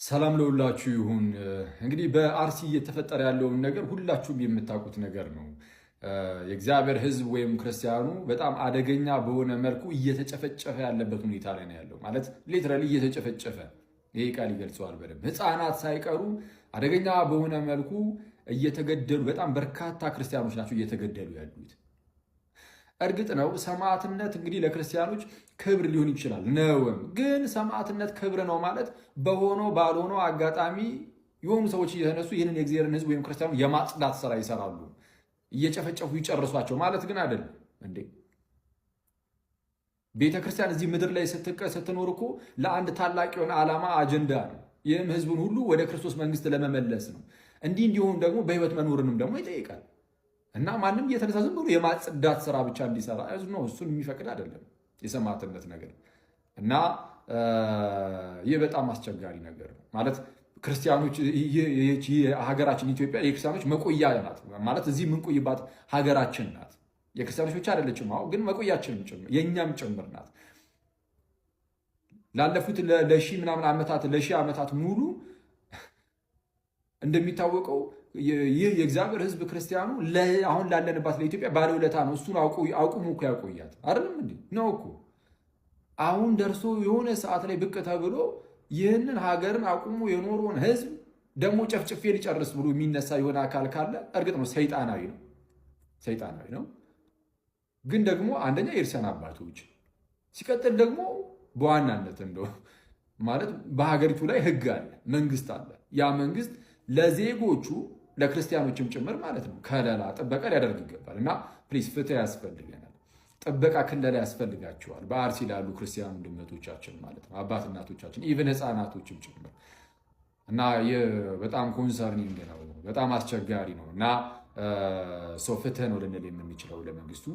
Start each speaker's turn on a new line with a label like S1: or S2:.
S1: ሰላም ለሁላችሁ ይሁን። እንግዲህ በአርሲ እየተፈጠረ ያለውን ነገር ሁላችሁም የምታውቁት ነገር ነው። የእግዚአብሔር ሕዝብ ወይም ክርስቲያኑ በጣም አደገኛ በሆነ መልኩ እየተጨፈጨፈ ያለበት ሁኔታ ላይ ነው ያለው። ማለት ሊትራሊ እየተጨፈጨፈ፣ ይሄ ቃል ይገልጸዋል በደንብ። ሕፃናት ሳይቀሩ አደገኛ በሆነ መልኩ እየተገደሉ፣ በጣም በርካታ ክርስቲያኖች ናቸው እየተገደሉ ያሉት። እርግጥ ነው ሰማዕትነት እንግዲህ ለክርስቲያኖች ክብር ሊሆን ይችላል ነውም። ግን ሰማዕትነት ክብር ነው ማለት በሆነው ባልሆነው አጋጣሚ የሆኑ ሰዎች እየተነሱ ይህንን የእግዚአብሔርን ሕዝብ ወይም ክርስቲያኑ የማጽዳት ስራ ይሰራሉ፣ እየጨፈጨፉ ይጨርሷቸው ማለት ግን አይደለም እንዴ። ቤተክርስቲያን እዚህ ምድር ላይ ስትኖር እኮ ለአንድ ታላቅ የሆነ ዓላማ አጀንዳ ነው። ይህም ሕዝቡን ሁሉ ወደ ክርስቶስ መንግስት ለመመለስ ነው። እንዲህ እንዲሆን ደግሞ በህይወት መኖርንም ደግሞ ይጠይቃል። እና ማንም እየተነሳ ዝም ብሎ የማጽዳት ስራ ብቻ እንዲሰራ ነው፣ እሱን የሚፈቅድ አይደለም የሰማዕትነት ነገር። እና ይህ በጣም አስቸጋሪ ነገር ነው ማለት ክርስቲያኖች፣ ሀገራችን ኢትዮጵያ የክርስቲያኖች መቆያ ናት ማለት እዚህ የምንቆይባት ሀገራችን ናት። የክርስቲያኖች ብቻ አይደለችም፣ ግን መቆያችንም ጭምር የእኛም ጭምር ናት። ላለፉት ለሺህ ምናምን ዓመታት ለሺህ ዓመታት ሙሉ እንደሚታወቀው ይህ የእግዚአብሔር ሕዝብ ክርስቲያኑ አሁን ላለንባት ለኢትዮጵያ ባለውለታ ነው። እሱን አቁሙ እኮ ያቆያት አይደለም እንዴ? ነው እኮ አሁን ደርሶ የሆነ ሰዓት ላይ ብቅ ተብሎ ይህንን ሀገርን አቁሙ የኖረውን ሕዝብ ደግሞ ጨፍጭፌ ሊጨርስ ብሎ የሚነሳ የሆነ አካል ካለ እርግጥ ነው ሰይጣናዊ ነው። ግን ደግሞ አንደኛ የእርሰን አባቶች፣ ሲቀጥል ደግሞ በዋናነት እንደው ማለት በሀገሪቱ ላይ ሕግ አለ፣ መንግስት አለ። ያ መንግስት ለዜጎቹ ለክርስቲያኖችም ጭምር ማለት ነው ከለላ ጥበቃ ሊያደርግ ይገባል። እና ፕሊዝ ፍትህ ያስፈልገናል፣ ጥበቃ ክለላ ያስፈልጋቸዋል። በአርሲ ላሉ ክርስቲያን ወንድሞቻችን ማለት ነው፣ አባት እናቶቻችን፣ ኢቨን ህፃናቶችም ጭምር። እና በጣም ኮንሰርኒንግ ነው፣ በጣም አስቸጋሪ ነው። እና ፍትህ ነው ልንል የምንችለው ለመንግስቱ።